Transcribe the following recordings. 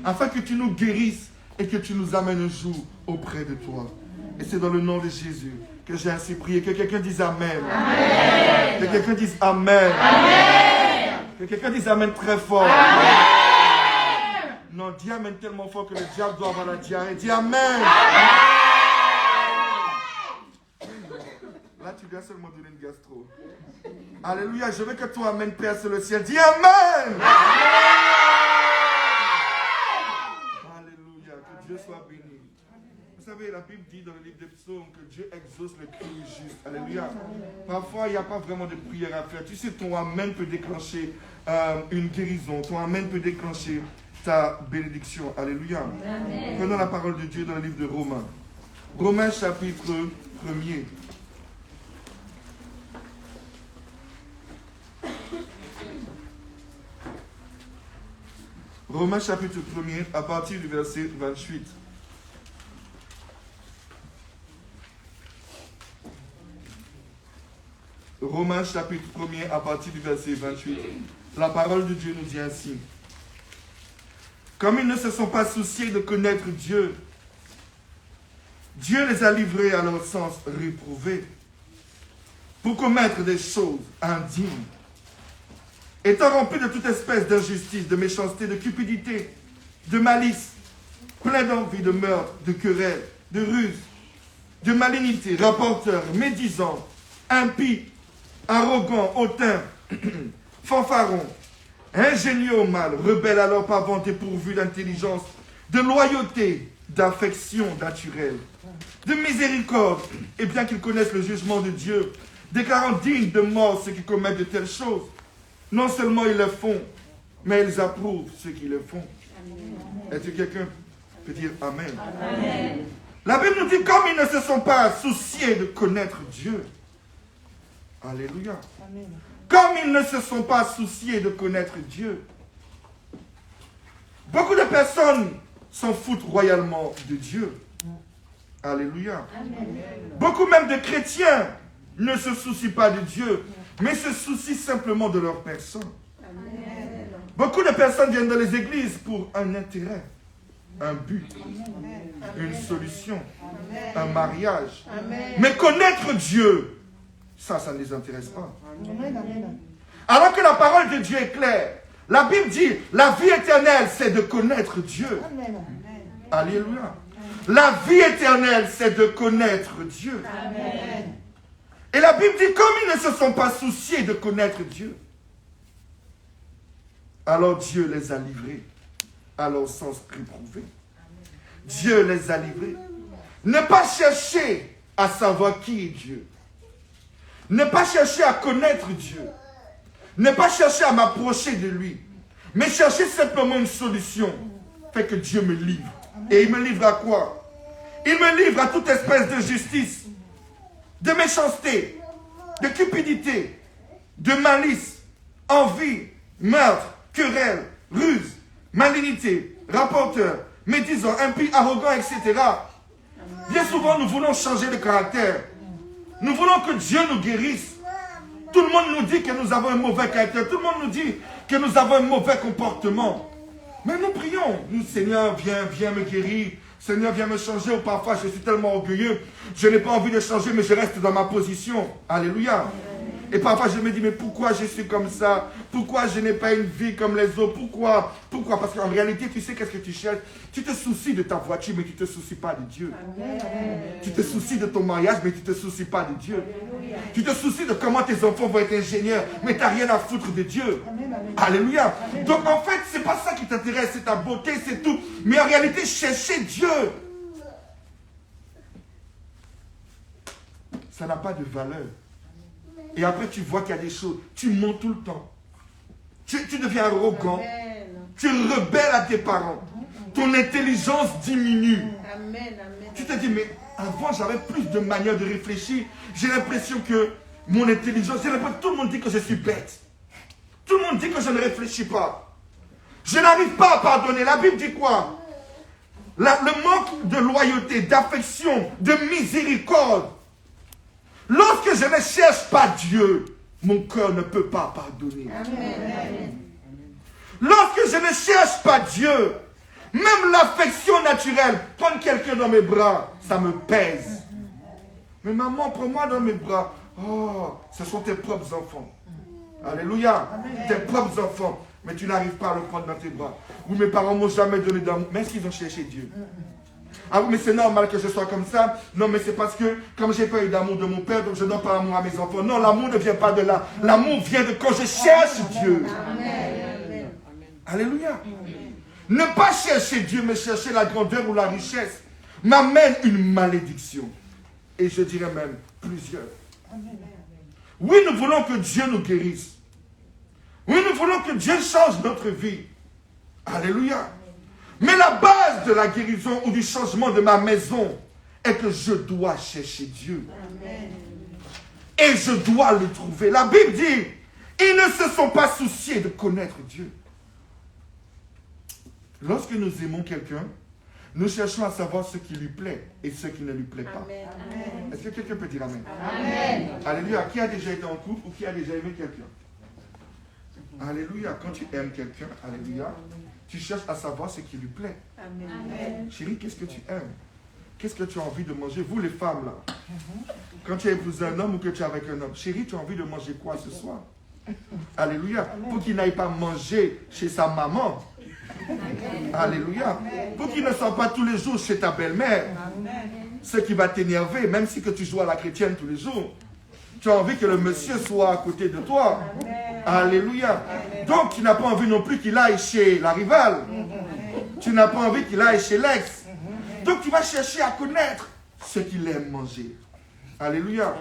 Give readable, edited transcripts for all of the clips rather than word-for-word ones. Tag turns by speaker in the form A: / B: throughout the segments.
A: afin que tu nous guérisses et que tu nous amènes un jour auprès de toi. Et c'est dans le nom de Jésus que j'ai ainsi prié. Que quelqu'un dise Amen. Amen. Que quelqu'un dise Amen. Amen. Que quelqu'un dise Amen très fort. Amen. Non, dis Amen tellement fort que le diable doit avoir la diarrhée. Dis Amen. Amen. Là, tu dois seulement donner une gastro. Alléluia, je veux que toi Amen perce le ciel. Dis Amen. Amen. Alléluia, que Dieu soit béni. Vous savez, la Bible dit dans le livre des psaumes que Dieu exauce le cri juste. Alléluia. Parfois, il n'y a pas vraiment de prière à faire. Tu sais, ton Amen peut déclencher une guérison. Ton Amen peut déclencher ta bénédiction. Alléluia. Amen. Prenons la parole de Dieu dans le livre de Romains. Romains chapitre 1er. Romains chapitre 1er, à partir du verset 28. Romains chapitre 1er, à partir du verset 28. La parole de Dieu nous dit ainsi. Comme ils ne se sont pas souciés de connaître Dieu, Dieu les a livrés à leur sens réprouvé pour commettre des choses indignes. Étant remplis de toute espèce d'injustice, de méchanceté, de cupidité, de malice, plein d'envie, de meurtre, de querelle, de ruse, de malignité, rapporteurs, médisants, impies, arrogants, hautains, fanfarons, ingénieux au mal, rebelles à leur parent, dépourvus d'intelligence, de loyauté, d'affection naturelle, de miséricorde, et bien qu'ils connaissent le jugement de Dieu, déclarant dignes de mort ceux qui commettent de telles choses. Non seulement ils le font, mais ils approuvent ceux qui le font. Est-ce que quelqu'un peut dire Amen? Amen. La Bible nous dit comme ils ne se sont pas souciés de connaître Dieu. Alléluia. Amen. Comme ils ne se sont pas souciés de connaître Dieu. Beaucoup de personnes s'en foutent royalement de Dieu. Alléluia. Amen. Beaucoup même de chrétiens ne se soucient pas de Dieu, mais se soucient simplement de leur personne. Amen. Beaucoup de personnes viennent dans les églises pour un intérêt, un but, une solution, un mariage. Amen. Mais connaître Dieu, ça ne les intéresse pas. Amen. Alors que la parole de Dieu est claire. La Bible dit, la vie éternelle, c'est de connaître Dieu. Amen. Alléluia. La vie éternelle, c'est de connaître Dieu. Amen. Et la Bible dit, comme ils ne se sont pas souciés de connaître Dieu, alors Dieu les a livrés à leur sens réprouvé. Dieu les a livrés. Ne pas chercher à savoir qui est Dieu. Ne pas chercher à connaître Dieu. Ne pas chercher à m'approcher de lui. Mais chercher simplement une solution. Fait que Dieu me livre. Et il me livre à quoi? Il me livre à toute espèce de justice, de méchanceté, de cupidité, de malice, envie, meurtre, querelle, ruse, malignité, rapporteur, médisant, impie, arrogant, etc. Bien souvent, nous voulons changer de caractère. Nous voulons que Dieu nous guérisse. Tout le monde nous dit que nous avons un mauvais caractère. Tout le monde nous dit que nous avons un mauvais comportement. Mais nous prions. Nous, Seigneur, viens me guérir. Seigneur, viens me changer. Ou parfois, je suis tellement orgueilleux. Je n'ai pas envie de changer, mais je reste dans ma position. Alléluia. Et parfois, je me dis, mais pourquoi je suis comme ça? Pourquoi je n'ai pas une vie comme les autres? Pourquoi? Parce qu'en réalité, tu sais qu'est-ce que tu cherches? Tu te soucies de ta voiture, mais tu ne te soucies pas de Dieu. Amen. Tu te soucies de ton mariage, mais tu ne te soucies pas de Dieu. Alléluia. Tu te soucies de comment tes enfants vont être ingénieurs, mais tu n'as rien à foutre de Dieu. Amen. Alléluia. Amen. Donc en fait, ce n'est pas ça qui t'intéresse, c'est ta beauté, c'est tout. Mais en réalité, chercher Dieu, ça n'a pas de valeur. Et après, tu vois qu'il y a des choses. Tu mens tout le temps. Tu deviens arrogant. Amen. Tu rebelles à tes parents. Ton intelligence diminue. Amen. Tu te dis, mais avant, j'avais plus de manière de réfléchir. J'ai l'impression que mon intelligence... Tout le monde dit que je suis bête. Tout le monde dit que je ne réfléchis pas. Je n'arrive pas à pardonner. La Bible dit quoi? Le manque de loyauté, d'affection, de miséricorde. Lorsque je ne cherche pas Dieu, mon cœur ne peut pas pardonner. Amen. Lorsque je ne cherche pas Dieu, Même l'affection naturelle, prendre quelqu'un dans mes bras, ça me pèse. Mais maman, prends-moi dans mes bras. Oh, ce sont tes propres enfants. Alléluia. Tes propres enfants. Mais tu n'arrives pas à le prendre dans tes bras. Oui, mes parents ne m'ont jamais donné d'amour. Mais est-ce qu'ils ont cherché Dieu? Ah oui, mais c'est normal que je sois comme ça. Non, mais c'est parce que, comme j'ai pas eu d'amour de mon père, donc je donne pas amour à mes enfants. Non, l'amour ne vient pas de là. L'amour vient de quand je cherche Dieu. Amen. Alléluia. Ne pas chercher Dieu, mais chercher la grandeur ou la richesse, m'amène une malédiction. Et je dirais même plusieurs. Oui, nous voulons que Dieu nous guérisse. Oui, nous voulons que Dieu change notre vie. Alléluia. Mais la base de la guérison ou du changement de ma maison est que je dois chercher Dieu. Amen. Et je dois le trouver. La Bible dit, ils ne se sont pas souciés de connaître Dieu. Lorsque nous aimons quelqu'un, nous cherchons à savoir ce qui lui plaît et ce qui ne lui plaît pas. Amen. Est-ce que quelqu'un peut dire Amen? Amen. Alléluia. Qui a déjà été en couple ou qui a déjà aimé quelqu'un? Alléluia. Quand tu aimes quelqu'un, alléluia, tu cherches à savoir ce qui lui plaît. Amen. Chérie, qu'est-ce que tu aimes? Qu'est-ce que tu as envie de manger? Vous les femmes là, quand tu as épousé un homme ou que tu es avec un homme, chérie, tu as envie de manger quoi ce soir? Alléluia. Pour qu'il n'aille pas manger chez sa maman. Alléluia. Pour qu'il ne soit pas tous les jours chez ta belle-mère. Ce qui va t'énerver, même si que tu joues à la chrétienne tous les jours. Tu as envie que le monsieur soit à côté de toi. Alléluia. Donc tu n'as pas envie non plus qu'il aille chez la rivale. Tu n'as pas envie qu'il aille chez l'ex. Donc tu vas chercher à connaître ce qu'il aime manger. Alléluia.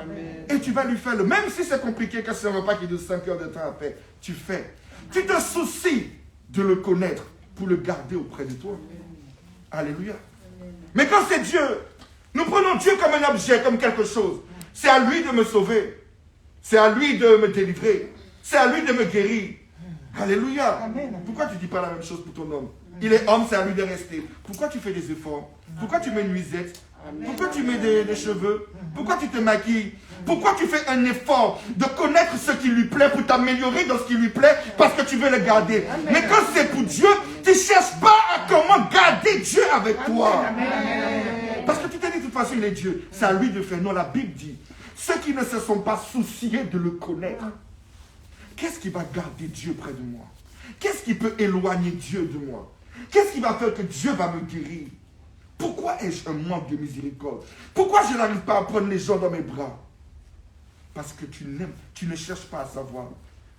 A: Et tu vas lui faire le... Même si c'est compliqué, que c'est un repas qui dure 5 heures de temps à faire, tu fais. Tu te soucies de le connaître pour le garder auprès de toi. Alléluia. Mais quand c'est Dieu, nous prenons Dieu comme un objet, comme quelque chose. C'est à lui de me sauver. C'est à lui de me délivrer. C'est à lui de me guérir. Alléluia. Pourquoi tu ne dis pas la même chose pour ton homme? Il est homme, c'est à lui de rester. Pourquoi tu fais des efforts? Pourquoi tu mets une nuisette? Pourquoi tu mets des cheveux? Pourquoi tu te maquilles? Pourquoi tu fais un effort de connaître ce qui lui plaît pour t'améliorer dans ce qui lui plaît parce que tu veux le garder? Mais quand c'est pour Dieu, tu ne cherches pas à comment garder Dieu avec toi. Parce que tu te dis de toute façon il est Dieu. C'est à lui de faire. Non, la Bible dit, ceux qui ne se sont pas souciés de le connaître, qu'est-ce qui va garder Dieu près de moi? Qu'est-ce qui peut éloigner Dieu de moi? Qu'est-ce qui va faire que Dieu va me guérir? Pourquoi ai-je un manque de miséricorde? Pourquoi je n'arrive pas à prendre les gens dans mes bras? Parce que tu ne cherches pas à savoir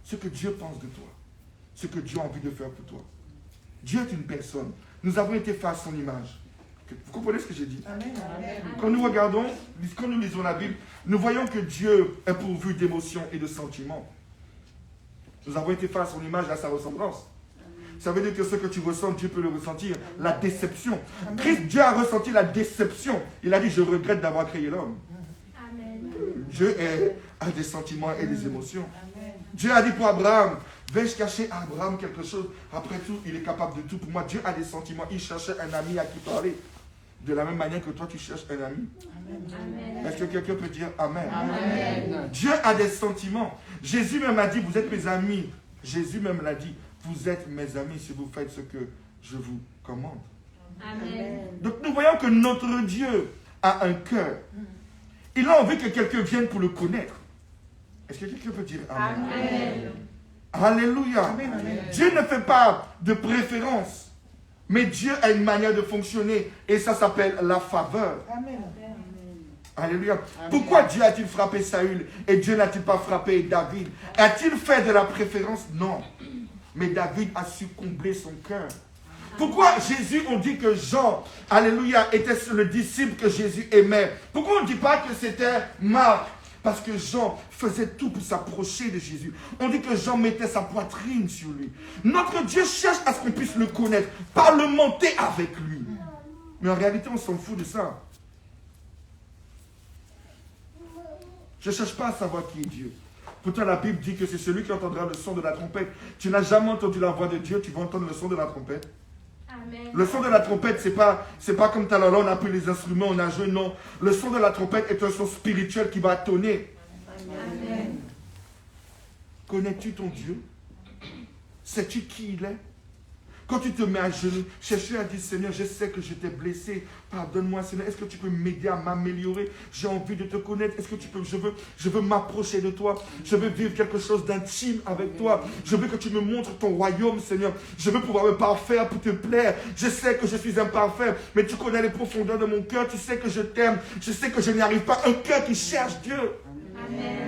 A: ce que Dieu pense de toi, ce que Dieu a envie de faire pour toi. Dieu est une personne. Nous avons été faits à son image. Vous comprenez ce que j'ai dit? Amen. Quand nous regardons, quand nous lisons la Bible, nous voyons que Dieu est pourvu d'émotions et de sentiments. Nous avons été faits à son image et à sa ressemblance. Ça veut dire que ce que tu ressens, Dieu peut le ressentir. La déception. Christ, Dieu a ressenti la déception. Il a dit, je regrette d'avoir créé l'homme. Dieu a des sentiments et des émotions. Amen. Dieu a dit pour Abraham, vais-je cacher à Abraham quelque chose? Après tout, il est capable de tout pour moi. Dieu a des sentiments. Il cherchait un ami à qui parler. De la même manière que toi, tu cherches un ami. Amen. Est-ce que quelqu'un peut dire Amen? Amen. Dieu a des sentiments. Jésus même a dit, vous êtes mes amis. Jésus même l'a dit, vous êtes mes amis si vous faites ce que je vous commande. Amen. Donc nous voyons que notre Dieu a un cœur. Il a envie que quelqu'un vienne pour le connaître. Est-ce que quelqu'un peut dire Amen? Amen. Alléluia. Amen, amen. Dieu ne fait pas de préférence, mais Dieu a une manière de fonctionner et ça s'appelle la faveur. Amen. Alléluia. Amen. Pourquoi Dieu a-t-il frappé Saül et Dieu n'a-t-il pas frappé David? A-t-il fait de la préférence? Non. Mais David a su combler son cœur. Pourquoi Jésus, on dit que Jean, alléluia, était le disciple que Jésus aimait? Pourquoi on ne dit pas que c'était Marc? Parce que Jean faisait tout pour s'approcher de Jésus. On dit que Jean mettait sa poitrine sur lui. Notre Dieu cherche à ce qu'on puisse le connaître, parlementer avec lui. Mais en réalité, on s'en fout de ça. Je ne cherche pas à savoir qui est Dieu. Pourtant, la Bible dit que c'est celui qui entendra le son de la trompette. Tu n'as jamais entendu la voix de Dieu, tu vas entendre le son de la trompette. Amen. Le son de la trompette, c'est pas comme tout à l'heure, on a pris les instruments, on a joué, non. Le son de la trompette est un son spirituel qui va tonner. Quand tu te mets à genoux, chercher à dire, Seigneur, je sais que je t'ai blessé. Pardonne-moi, Seigneur. Est-ce que tu peux m'aider à m'améliorer? J'ai envie de te connaître. Est-ce que tu peux, je veux m'approcher de toi. Je veux vivre quelque chose d'intime avec toi. Je veux que tu me montres ton royaume, Seigneur. Je veux pouvoir me parfaire pour te plaire. Je sais que je suis imparfait, mais tu connais les profondeurs de mon cœur. Tu sais que je t'aime. Je sais que je n'y arrive pas. Un cœur qui cherche Dieu.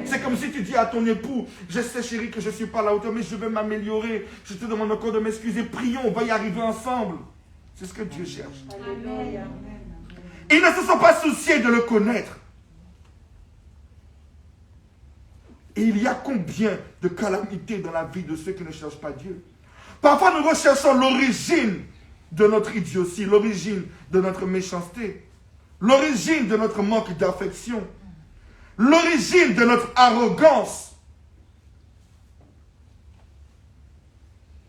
A: C'est comme si tu dis à ton époux, je sais chérie que je ne suis pas à la hauteur, mais je veux m'améliorer. Je te demande encore de m'excuser. Prions, on va y arriver ensemble. C'est ce que Dieu cherche. Amen. Ils ne se sont pas souciés de le connaître. Et il y a combien de calamités dans la vie de ceux qui ne cherchent pas Dieu? Parfois nous recherchons l'origine de notre idiotie, l'origine de notre méchanceté, l'origine de notre manque d'affection, l'origine de notre arrogance.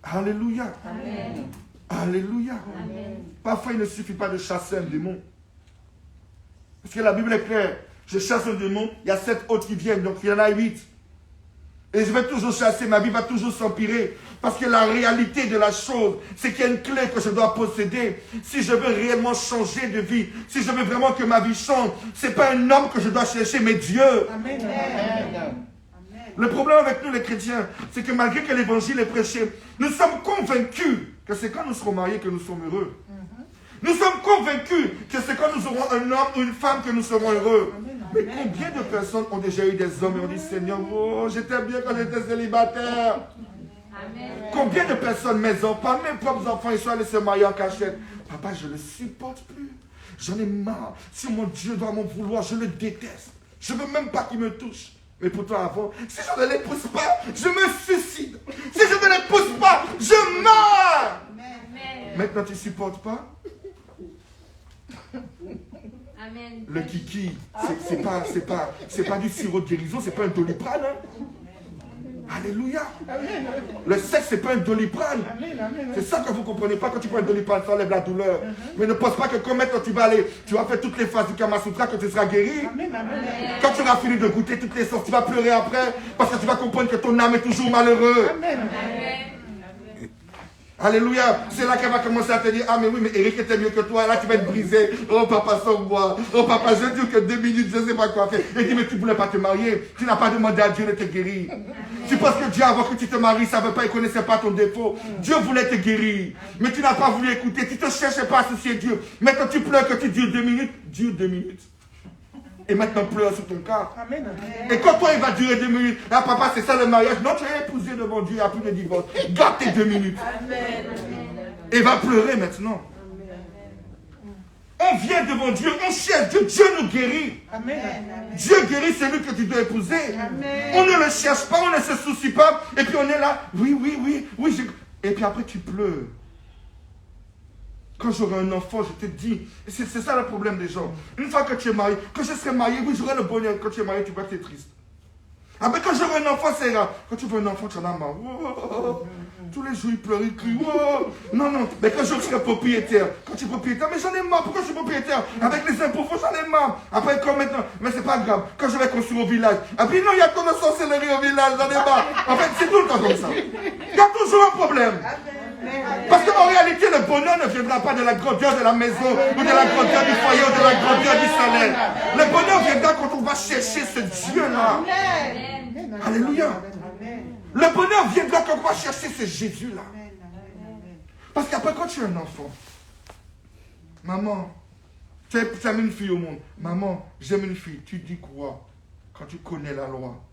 A: Alléluia. Amen. Alléluia. Amen. Parfois, il ne suffit pas de chasser un démon. Parce que la Bible est claire. Je chasse un démon, il y a 7 autres qui viennent, donc il y en a 8. Et je vais toujours chasser, ma vie va toujours s'empirer. Parce que la réalité de la chose, c'est qu'il y a une clé que je dois posséder. Si je veux réellement changer de vie, si je veux vraiment que ma vie change, ce n'est pas un homme que je dois chercher, mais Dieu. Amen. Amen. Le problème avec nous les chrétiens, c'est que malgré que l'évangile est prêché, nous sommes convaincus que c'est quand nous serons mariés que nous sommes heureux. Nous sommes convaincus que c'est quand nous aurons un homme ou une femme que nous serons heureux. Mais combien de personnes ont déjà eu des hommes et ont dit, Seigneur, oh, j'étais bien quand j'étais célibataire. Amen. Combien de personnes, mes enfants, mes propres enfants, ils sont allés se marier en cachette. Papa, je ne le supporte plus. J'en ai marre. Si mon Dieu doit m'en vouloir, je le déteste. Je ne veux même pas qu'il me touche. Mais pourtant avant, si je ne l'épouse pas, je me suicide. Si je ne l'épouse pas, je meurs. Amen. Maintenant, tu ne supportes pas? Amen. Le kiki, c'est pas du sirop de guérison, c'est pas un Doliprane. Hein? Alléluia. Amen. Le sexe, c'est pas un Doliprane. C'est ça que vous ne comprenez pas. Quand tu prends un Doliprane, ça enlève la douleur. Mais ne pense pas que comme maintenant tu vas faire toutes les phases du Kama Sutra, que tu seras guéri. Amen. Quand tu auras fini de goûter toutes les sortes, tu vas pleurer après, parce que tu vas comprendre que ton âme est toujours malheureuse. Amen. Alléluia. C'est là qu'elle va commencer à te dire, ah mais oui, mais Eric était mieux que toi, là tu vas être brisé. Oh papa, sauve-moi. Oh papa, je dis que 2 minutes, je ne sais pas quoi faire. Il dit, mais tu ne voulais pas te marier. Tu n'as pas demandé à Dieu de te guérir. Tu penses que Dieu, avant que tu te maries, ça ne veut pas, il ne connaissait pas ton défaut. Dieu voulait te guérir. Mais tu n'as pas voulu écouter. Tu ne te cherchais pas à associer Dieu. Maintenant tu pleures que tu dures 2 minutes. Dure 2 minutes. Et maintenant pleure sur ton cas. Amen. Et quand toi il va durer 2 minutes, ah papa c'est ça le mariage. Non, tu es épousé devant Dieu, il n'y a plus de divorce. Garde tes 2 minutes. Amen. Et va pleurer maintenant. Amen. On vient devant Dieu, on cherche Dieu, Dieu nous guérit. Amen. Dieu guérit celui que tu dois épouser. Amen. On ne le cherche pas, on ne se soucie pas. Et puis on est là, oui. Et puis après tu pleures. Quand j'aurai un enfant, je te dis, c'est ça le problème des gens. Une fois que tu es marié, quand je serai marié, oui, j'aurai le bonheur. Quand tu es marié, tu vas être triste. Après, quand j'aurai un enfant, c'est là. Quand tu veux un enfant, tu en as marre. Oh. Tous les jours, il pleure, il crie. Oh. Non. Mais quand je serai propriétaire, quand tu es propriétaire, mais j'en ai marre. Pourquoi je suis propriétaire? Avec les impôts, j'en ai marre. Après, comme maintenant, mais c'est pas grave. Quand je vais construire au village, après, non, il y a ton sorcellerie au village, j'en ai marre. En fait, c'est tout le temps comme ça. Il y a toujours un problème. Parce qu'en réalité, le bonheur ne viendra pas de la grandeur de la maison, ou de la grandeur du foyer, ou de la grandeur du salaire. Le bonheur viendra quand on va chercher ce Dieu-là. Alléluia. Le bonheur viendra quand on va chercher ce Jésus-là. Parce qu'après, quand tu es un enfant, maman, tu as mis une fille au monde. Maman, j'aime une fille. Tu dis quoi quand tu connais la loi?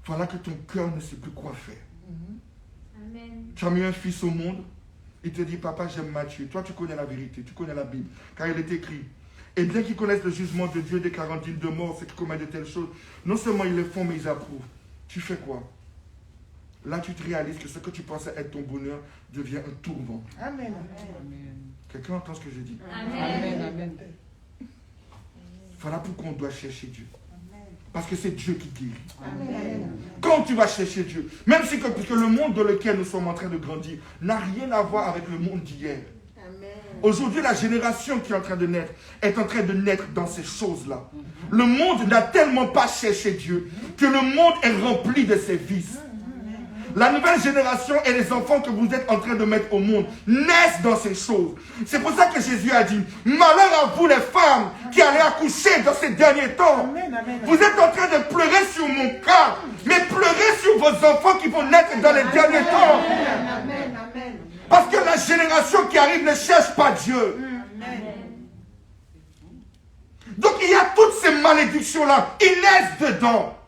A: Voilà que ton cœur ne sait plus quoi faire. Amen. Tu as mis un fils au monde, il te dit, papa, j'aime Matthieu. Toi, tu connais la vérité, tu connais la Bible, car il est écrit. Et bien qu'ils connaissent le jugement de Dieu des 40 de mort, ceux qui commettent de telles choses, non seulement ils le font, mais ils approuvent. Tu fais quoi? Là, tu te réalises que ce que tu pensais être ton bonheur devient un tourment. Amen. Quelqu'un entend ce que je dis? Amen. Voilà pourquoi on doit chercher Dieu. Parce que c'est Dieu qui guérit. Amen. Quand tu vas chercher Dieu, même si puisque le monde dans lequel nous sommes en train de grandir n'a rien à voir avec le monde d'hier. Aujourd'hui, la génération qui est en train de naître est en train de naître dans ces choses-là. Le monde n'a tellement pas cherché Dieu que le monde est rempli de ses vices. La nouvelle génération et les enfants que vous êtes en train de mettre au monde naissent dans ces choses. C'est pour ça que Jésus a dit, malheur à vous les femmes qui allez accoucher dans ces derniers temps. Vous êtes en train de pleurer sur mon cas, mais pleurez sur vos enfants qui vont naître dans les derniers temps. Parce que la génération qui arrive ne cherche pas Dieu. Donc il y a toutes ces malédictions-là. Ils naissent dedans.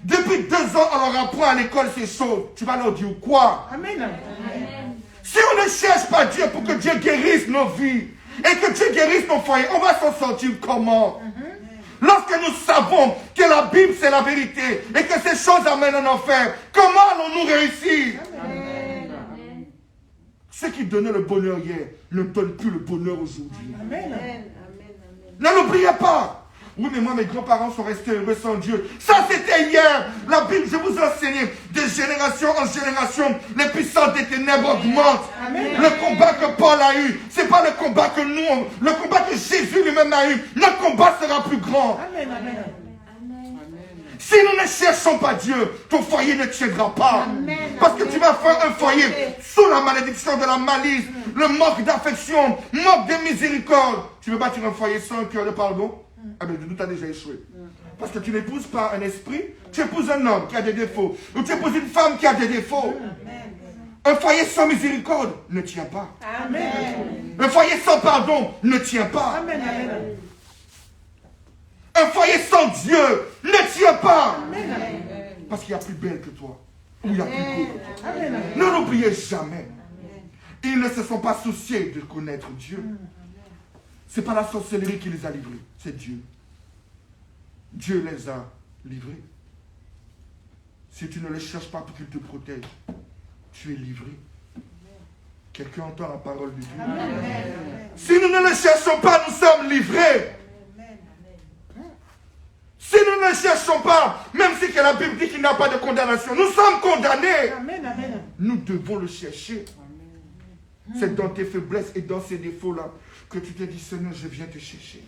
A: Depuis 2 ans, on leur apprend à l'école ces choses. Tu vas leur dire quoi? Amen. Si on ne cherche pas Dieu pour que Dieu guérisse nos vies et que Dieu guérisse nos foyers, on va s'en sortir comment? Lorsque nous savons que la Bible c'est la vérité et que ces choses amènent en enfer, comment allons-nous réussir? Ceux qui donnaient le bonheur hier ne donnent plus le bonheur aujourd'hui. Ne l'oubliez pas. Oui, mais moi, mes grands-parents sont restés heureux sans Dieu. Ça, c'était hier. La Bible, je vous ai enseigné, de génération en génération, les puissances des ténèbres augmentent. Le combat que Paul a eu, ce n'est pas le combat que nous, le combat que Jésus lui-même a eu. Notre combat sera plus grand. Si nous ne cherchons pas Dieu, ton foyer ne tiendra pas. Parce que tu vas faire un foyer sous la malédiction de la malice, le manque d'affection, manque de miséricorde. Tu veux bâtir un foyer sans un cœur de pardon? Ah ben, tu as déjà échoué. Parce que tu n'épouses pas un esprit, tu épouses un homme qui a des défauts. Ou tu épouses une femme qui a des défauts. Un foyer sans miséricorde ne tient pas. Un foyer sans pardon ne tient pas. Un foyer sans Dieu ne tient pas. Parce qu'il y a plus belle que toi. Ou il y a plus beau que toi. Ne l'oubliez jamais. Ils ne se sont pas souciés de connaître Dieu. Ce n'est pas la sorcellerie qui les a livrés, c'est Dieu. Dieu les a livrés. Si tu ne les cherches pas pour qu'ils te protègent, tu es livré. Quelqu'un entend la parole de Dieu. Si nous ne les cherchons pas, nous sommes livrés. Si nous ne les cherchons pas, même si que la Bible dit qu'il n'y a pas de condamnation, nous sommes condamnés. Nous devons le chercher. C'est dans tes faiblesses et dans ces défauts-là que tu te dis, Seigneur, je viens te chercher.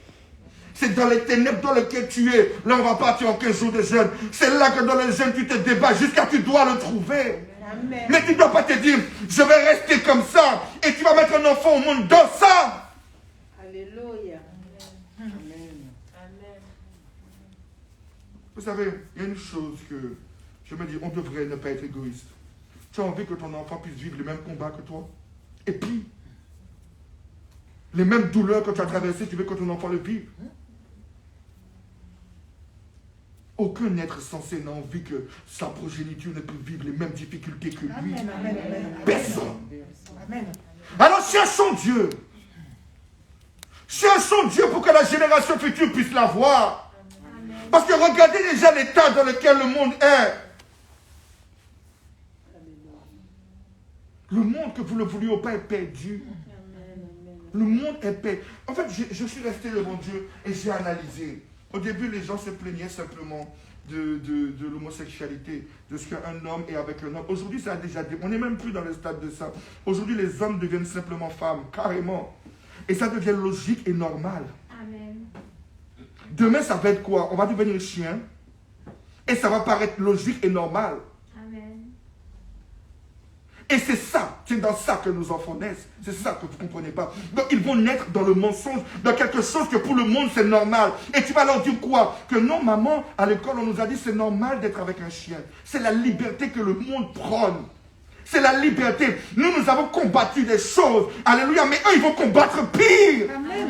A: C'est dans les ténèbres dans lesquelles tu es. Là, on va partir en 15 jours de jeûne. C'est là que dans le jeûne, tu te débats jusqu'à ce que tu dois le trouver. Amen. Mais tu ne dois pas te dire, je vais rester comme ça. Et tu vas mettre un enfant au monde dans ça. Alléluia. Amen. Vous savez, il y a une chose que je me dis, on devrait ne pas être égoïste. Tu as envie que ton enfant puisse vivre les mêmes combats que toi? Et puis, les mêmes douleurs que tu as traversées, tu veux que ton enfant le vive? Aucun être censé n'a envie que sa progéniture ne puisse vivre les mêmes difficultés que lui. Personne. Alors cherchons Dieu. Cherchons Dieu pour que la génération future puisse la voir. Parce que regardez déjà l'état dans lequel le monde est. Le monde, que vous le vouliez ou pas, est perdu. Le monde est perdu. En fait, je suis resté devant Dieu et j'ai analysé. Au début, les gens se plaignaient simplement de l'homosexualité, de ce qu'un homme est avec un homme. Aujourd'hui, ça a déjà dit. On n'est même plus dans le stade de ça. Aujourd'hui, les hommes deviennent simplement femmes, carrément. Et ça devient logique et normal. Amen. Demain, ça va être quoi? On va devenir chien. Et ça va paraître logique et normal. Et c'est ça, c'est dans ça que nos enfants naissent. C'est ça que vous ne comprenez pas. Donc ils vont naître dans le mensonge, dans quelque chose que pour le monde c'est normal. Et tu vas leur dire quoi? Que non, maman, à l'école on nous a dit c'est normal d'être avec un chien. C'est la liberté que le monde prône. C'est la liberté. Nous avons combattu des choses. Alléluia. Mais eux, ils vont combattre pire. Amen.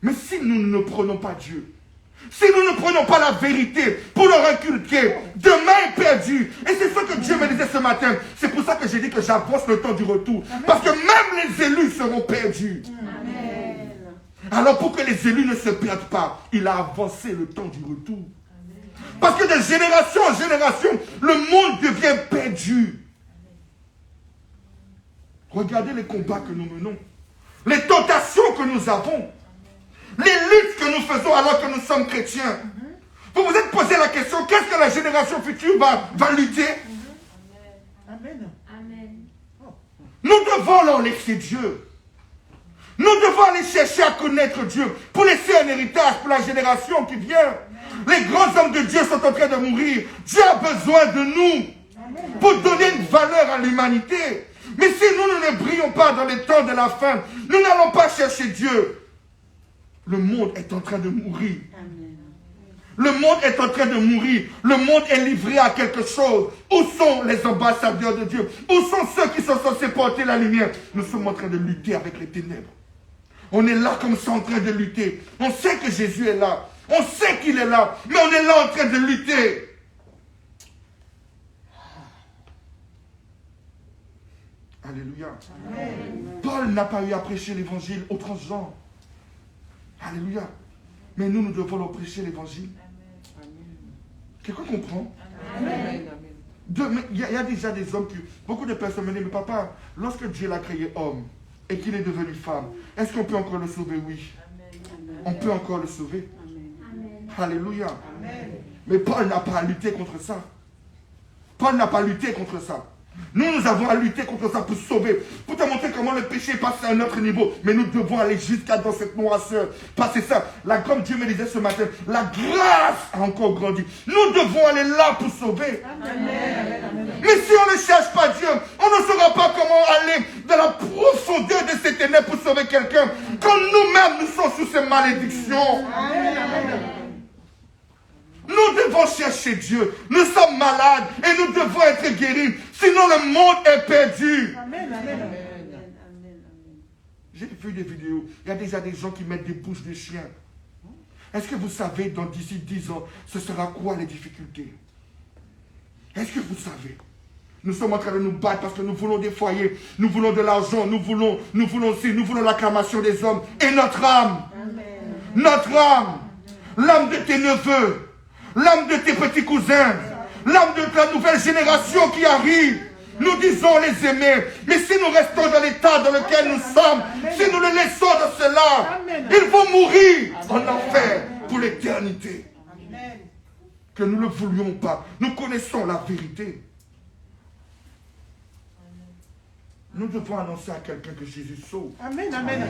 A: Mais si nous ne prenons pas Dieu, si nous ne prenons pas la vérité pour le inculquer, demain est perdu. Et c'est ce que Dieu me disait ce matin. C'est pour ça que j'ai dit que j'avance le temps du retour. Amen. Parce que même les élus seront perdus. Amen. Alors pour que les élus ne se perdent pas, il a avancé le temps du retour. Amen. Parce que de génération en génération, le monde devient perdu. Regardez les combats que nous menons. Les tentations que nous avons. Les luttes que nous faisons alors que nous sommes chrétiens. Vous vous êtes posé la question, qu'est-ce que la génération future va lutter? Amen. Nous devons leur laisser Dieu. Nous devons aller chercher à connaître Dieu pour laisser un héritage pour la génération qui vient. Les grands hommes de Dieu sont en train de mourir. Dieu a besoin de nous. pour donner une valeur à l'humanité. Mais si nous ne brillons pas dans les temps de la fin, nous n'allons pas chercher Dieu. Le monde est en train de mourir. Le monde est en train de mourir. Le monde est livré à quelque chose. Où sont les ambassadeurs de Dieu? Où sont ceux qui sont censés porter la lumière? Nous sommes en train de lutter avec les ténèbres. On est là comme ça en train de lutter. On sait que Jésus est là. On sait qu'il est là. Mais on est là en train de lutter. Alléluia. Amen. Paul n'a pas eu à prêcher l'évangile aux transgenres. Alléluia. Mais nous devons leur prêcher l'évangile. Quelqu'un comprend? Amen. Il y a déjà des hommes qui... Beaucoup de personnes me disent, mais papa, lorsque Dieu l'a créé homme et qu'il est devenu femme, est-ce qu'on peut encore le sauver? Oui. Amen. On peut encore le sauver. Amen. Alléluia. Amen. Mais Paul n'a pas à lutter contre ça. Paul n'a pas lutté contre ça. Nous avons à lutter contre ça pour sauver, pour te montrer comment le péché est passé à un autre niveau. Mais nous devons aller jusqu'à dans cette noirceur. Parce que ça, comme Dieu me disait ce matin, la grâce a encore grandi. Nous devons aller là pour sauver. Amen. Mais si on ne cherche pas Dieu, on ne saura pas comment aller dans la profondeur de ces ténèbres pour sauver quelqu'un. Quand nous-mêmes nous sommes sous ces malédictions. Amen. Nous devons chercher Dieu. Nous sommes malades et nous devons être guéris. Sinon le monde est perdu. Amen, amen, amen. J'ai vu des vidéos. Il y a déjà des gens qui mettent des bouches de chiens. Est-ce que vous savez, d'ici 10 ans, ce sera quoi les difficultés? Est-ce que vous savez? Nous sommes en train de nous battre parce que nous voulons des foyers, nous voulons de l'argent, nous voulons l'acclamation des hommes. Et notre âme, notre âme, l'âme de tes neveux, l'âme de tes petits cousins, l'âme de la nouvelle génération qui arrive. Nous disons les aimer, mais si nous restons dans l'état dans lequel nous sommes, si nous les laissons dans cela, ils vont mourir en enfer pour l'éternité. Que nous ne le voulions pas. Nous connaissons la vérité. Nous devons annoncer à quelqu'un que Jésus sauve. Amen, amen.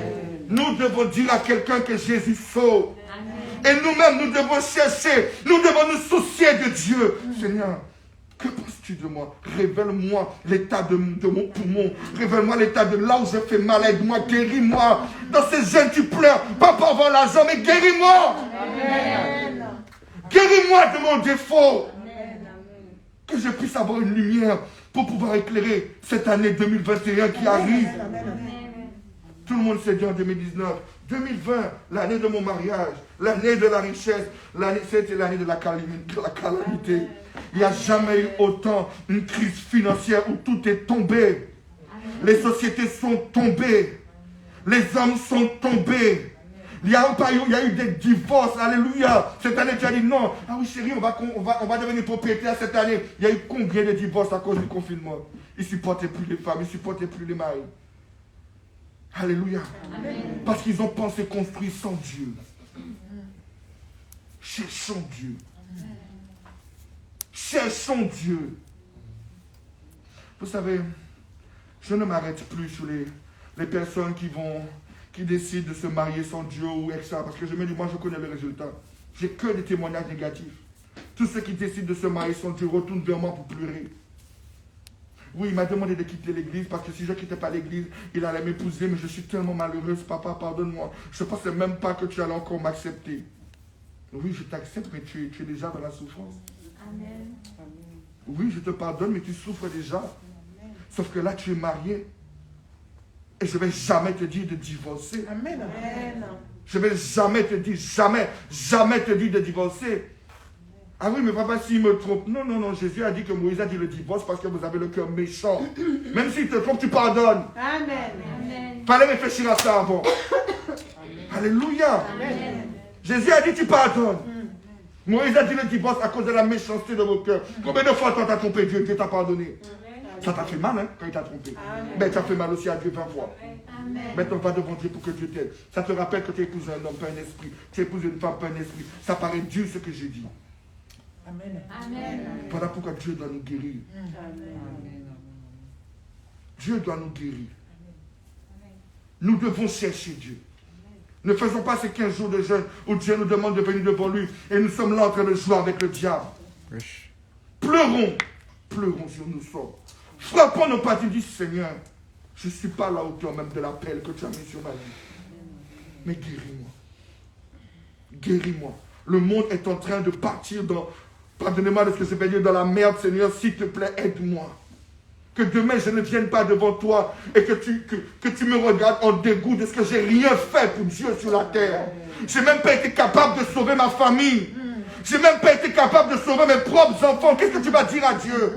A: Nous devons dire à quelqu'un que Jésus sauve. Amen. Et nous-mêmes, nous devons chercher, nous devons nous soucier de Dieu. Seigneur, que penses-tu de moi? Révèle-moi l'état de mon poumon. Révèle-moi l'état de là où je fais mal. Aide-moi, guéris-moi. Dans ces jeunes, tu pleures, pas pour avoir l'argent, mais guéris-moi. Amen. Guéris-moi de mon défaut. Amen. Que je puisse avoir une lumière pour pouvoir éclairer cette année 2021 qui arrive. Tout le monde s'est dit en 2019, 2020, l'année de mon mariage, l'année de la richesse, c'était l'année de la calamité. Il n'y a jamais eu autant une crise financière où tout est tombé. Les sociétés sont tombées. Les hommes sont tombés. Il y a eu des divorces, alléluia. Cette année, tu as dit non. Ah oui, chérie, on va devenir propriétaire cette année. Il y a eu combien de divorces à cause du confinement? Ils ne supportaient plus les femmes, ils ne supportaient plus les maris. Alléluia. Amen. Parce qu'ils ont pensé construire sans Dieu. Cherchons Dieu. Cherchons Dieu. Vous savez, je ne m'arrête plus sur les personnes qui décident de se marier sans Dieu ou avec ça, parce que je me dis, moi je connais le résultat. J'ai que des témoignages négatifs. Tous ceux qui décident de se marier sans Dieu retournent vers moi pour pleurer. Oui, il m'a demandé de quitter l'église, parce que si je ne quittais pas l'église, il allait m'épouser, mais je suis tellement malheureuse, papa, pardonne-moi. Je ne pensais même pas que tu allais encore m'accepter. Oui, je t'accepte, mais tu es déjà dans la souffrance. Amen. Oui, je te pardonne, mais tu souffres déjà. Amen. Sauf que là, tu es marié. Et je ne vais jamais te dire de divorcer. Amen. Amen. Je ne vais jamais te dire, jamais te dire de divorcer. Ah oui, mais papa, s'il me trompe. Non, Jésus a dit que Moïse a dit le divorce parce que vous avez le cœur méchant. Même s'il te trompe, tu pardonnes. Amen. Fallait réfléchir à ça avant. Amen. Alléluia. Amen. Jésus a dit tu pardonnes. Moïse a dit le divorce à cause de la méchanceté de vos cœurs. Combien de fois toi t'as trompé Dieu, Dieu t'a pardonné? Ça t'a fait mal, hein, quand il t'a trompé. Mais ça fait mal aussi à Dieu 20 fois. Amen. Maintenant, va devant Dieu pour que Dieu t'aide. Ça te rappelle que tu épouses un homme, pas un esprit. Tu épouses une femme, pas un esprit. Ça paraît dur ce que j'ai dit. Amen. Amen. Voilà pourquoi Dieu doit nous guérir. Amen. Dieu doit nous guérir. Nous devons chercher Dieu. Ne faisons pas ces 15 jours de jeûne où Dieu nous demande de venir devant lui et nous sommes là en train de jouer avec le diable. Pleurons. pleurons sur nos sorts. Frappons nos pas, tu dis, Seigneur, je ne suis pas à la hauteur même de l'appel que tu as mis sur ma vie. Mais guéris-moi. Guéris-moi. Le monde est en train de partir dans, pardonnez-moi de ce que je vais dire, dans la merde, Seigneur, s'il te plaît, aide-moi. Que demain, je ne vienne pas devant toi et que tu me regardes en dégoût de ce que j'ai rien fait pour Dieu sur la terre. Je n'ai même pas été capable de sauver ma famille. Je n'ai même pas été capable de sauver mes propres enfants. Qu'est-ce que tu vas dire à Dieu?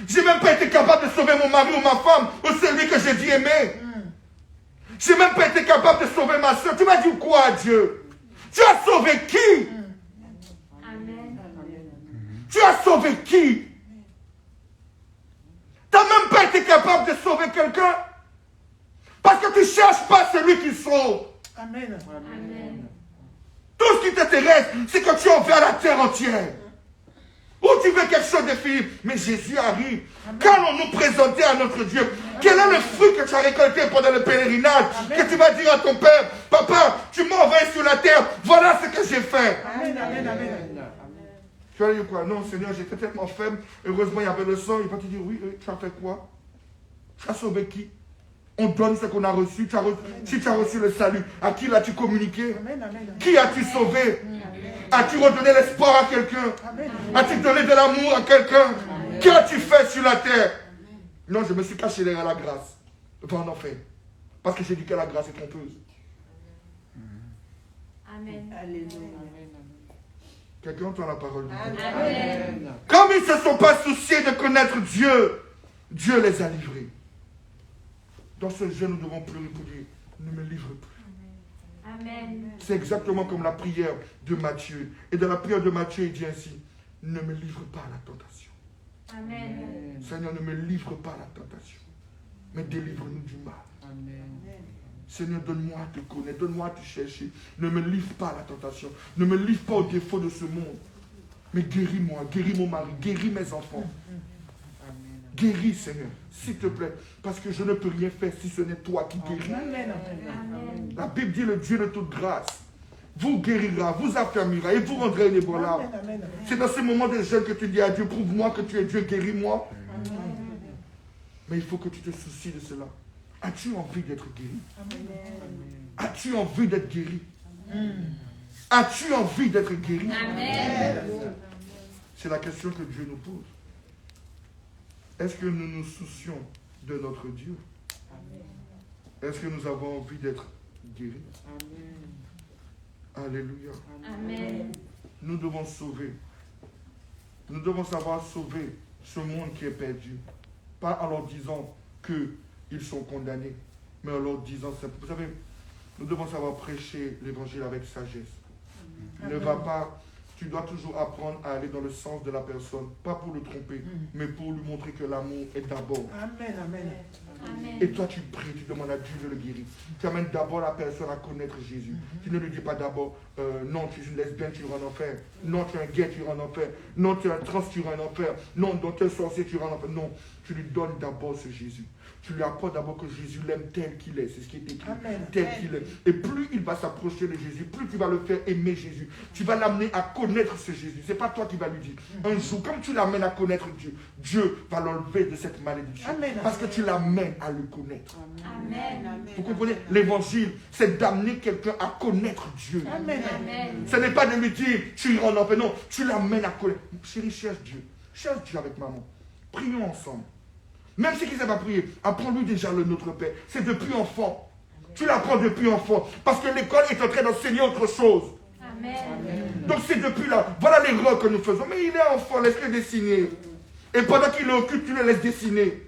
A: Je n'ai même pas été capable de sauver mon mari ou ma femme ou celui que j'ai dit aimer. Je n'ai même pas été capable de sauver ma soeur. Tu m'as dit quoi à Dieu? Tu as sauvé qui?
B: Amen.
A: Tu as sauvé qui? Tu n'as même pas été capable de sauver quelqu'un parce que tu ne cherches pas celui qui sauve.
C: Amen.
B: Amen.
A: Tout ce qui t'intéresse, c'est que tu envers la terre entière. Ou tu veux quelque chose de fini. Mais Jésus arrive. Qu'allons-nous présenter à notre Dieu? Quel est le fruit que tu as récolté pendant le pèlerinage? Que tu vas dire à ton père, papa, tu m'as envoyé sur la terre. Voilà ce que j'ai fait.
C: Amen. Amen. Amen.
A: Tu vas dire quoi? Non, Seigneur, j'étais tellement faible. Heureusement, il y avait le sang. Il va te dire, oui, tu as fait quoi? Tu as sauvé qui? On donne ce qu'on a reçu. Si tu as reçu le salut, à qui l'as-tu communiqué? Qui as-tu sauvé? As-tu redonné l'espoir à quelqu'un? As-tu donné de l'amour à quelqu'un? Qu'as-tu fait sur la terre? Non, je me suis caché derrière la grâce. Va en enfer. Parce que j'ai dit que la grâce est trompeuse.
B: Amen.
A: Quelqu'un entend la parole de Dieu?
B: Amen.
A: Comme ils ne se sont pas souciés de connaître Dieu, Dieu les a livrés. Dans ce jeu, nous devons pleurer pour dire, ne me livre plus.
B: Amen.
A: C'est exactement comme la prière de Matthieu. Et dans la prière de Matthieu, il dit ainsi, ne me livre pas à la tentation.
B: Amen.
A: Seigneur, ne me livre pas à la tentation, mais délivre-nous du mal. Seigneur, donne-moi à te connaître, donne-moi à te chercher. Ne me livre pas à la tentation, ne me livre pas aux défauts de ce monde. Mais guéris-moi, guéris mon mari, guéris mes enfants. Guéris, Seigneur, s'il te plaît, parce que je ne peux rien faire si ce n'est toi qui guéris.
B: Amen.
A: La Bible dit le Dieu de toute grâce vous guérira, vous affermira et vous rendrez inébranlable. C'est dans ces moments de jeûne que tu dis à Dieu, prouve-moi que tu es Dieu, guéris-moi. Mais il faut que tu te soucies de cela. As-tu envie d'être guéri? As-tu envie d'être guéri? As-tu envie d'être guéri? C'est la question que Dieu nous pose. Est-ce que nous nous soucions de notre Dieu? Est-ce que nous avons envie d'être guéris? Alléluia.
B: Amen.
A: Nous devons sauver. Nous devons savoir sauver ce monde qui est perdu. Pas en leur disant qu'ils sont condamnés, mais en leur disant simplement. Vous savez, nous devons savoir prêcher l'évangile avec sagesse. Ne va pas. Tu dois toujours apprendre à aller dans le sens de la personne, pas pour le tromper, mais pour lui montrer que l'amour est d'abord.
C: Amen. Amen.
A: Et toi, tu pries, tu demandes à Dieu de le guérir. Tu amènes d'abord la personne à connaître Jésus. Tu ne lui dis pas d'abord, non, tu es une lesbienne, tu iras en enfer. Non, tu es un gay, tu iras en enfer. Non, tu es un trans, tu iras en enfer. Non, donc tu es un sorcier, tu iras en enfer. Non, tu lui donnes d'abord ce Jésus. Tu lui apprends d'abord que Jésus l'aime tel qu'il est. C'est ce qui est écrit.
C: Amen.
A: Tel qu'il est. Et plus il va s'approcher de Jésus, plus tu vas le faire aimer Jésus. Tu vas l'amener à connaître ce Jésus. Ce n'est pas toi qui vas lui dire. Un jour, comme tu l'amènes à connaître Dieu, Dieu va l'enlever de cette malédiction.
C: Amen.
A: Parce que tu l'amènes à le connaître.
B: Amen.
A: Vous comprenez? L'évangile, c'est d'amener quelqu'un à connaître Dieu.
C: Amen.
B: Amen.
A: Ce n'est pas de lui dire, tu iras en enfer. Non, tu l'amènes à connaître. Chérie, cherche Dieu. Cherche Dieu avec maman. Prions ensemble. Même si il ne sait pas prier, apprends-lui déjà le Notre Père. C'est depuis enfant. Tu l'apprends depuis enfant. Parce que l'école est en train d'enseigner autre chose.
B: Amen.
A: Donc c'est depuis là. Voilà l'erreur que nous faisons. Mais il est enfant, laisse-le dessiner. Et pendant qu'il est occupé, tu le laisses dessiner.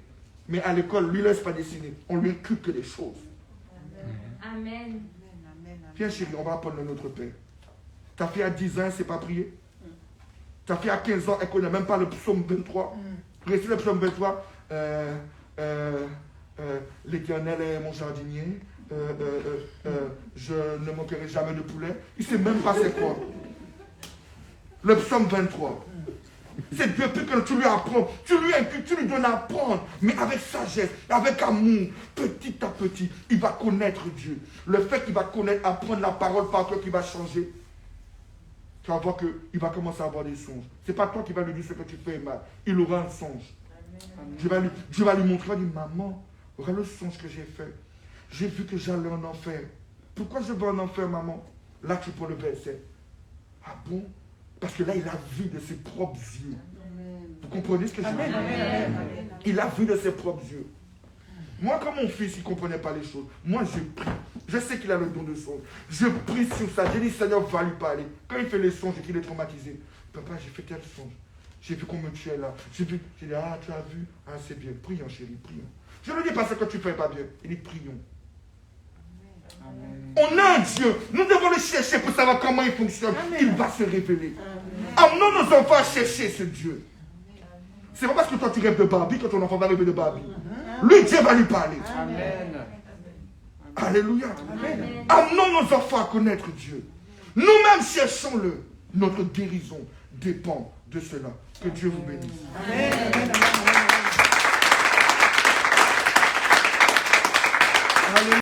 A: Mais à l'école, lui ne laisse pas dessiner. On lui inculque que des choses.
B: Amen.
A: Viens chérie, on va apprendre le Notre Père. Ta fille à 10 ans, elle ne sait pas prier. Ta fille à 15 ans, elle ne connaît même pas le psaume 23. Récite le psaume 23. L'Éternel est mon jardinier. Je ne manquerai jamais de poulet. Il ne sait même pas c'est quoi. Le psaume 23. C'est depuis que tu lui apprends, tu lui donnes à apprendre, mais avec sagesse, avec amour, petit à petit, il va connaître Dieu. Le fait qu'il va connaître, apprendre la parole par toi qui va changer. tu vas voir qu'il va commencer à avoir des songes. Ce n'est pas toi qui vas lui dire ce que tu fais mal. Il aura un songe. Dieu va lui montrer, il va dire, maman, regarde le songe que j'ai fait. J'ai vu que j'allais en enfer. Pourquoi je vais en enfer, maman? Là, tu prends le verset. Ah bon? Parce que là, il a vu de ses propres yeux. Vous comprenez ce que je veux dire? Il a vu de ses propres yeux. Moi, quand mon fils, il ne comprenait pas les choses, moi, je prie. Je sais qu'il a le don de songe. Je prie sur ça. Je dis, Seigneur, va lui parler. Quand il fait les songes et qu'il est traumatisé, papa, j'ai fait tel songe. J'ai vu qu'on me tuait là. J'ai dit, ah, tu as vu? Ah, c'est bien. Prions, chérie, prions. Je ne dis pas ce que tu ne fais pas bien. Il dit, prions. Amen. On a un Dieu. Nous devons le chercher pour savoir comment il fonctionne. Amen. Il va se révéler. Amenons nos enfants à chercher ce Dieu. C'est pas parce que toi tu rêves de Barbie que ton enfant va rêver de Barbie. Lui, Dieu va lui parler. Amen. Alléluia. Amen. Amenons nos enfants à connaître Dieu. Nous-mêmes cherchons-le. Notre guérison dépend de cela. Que Dieu vous bénisse. Amen. Amen.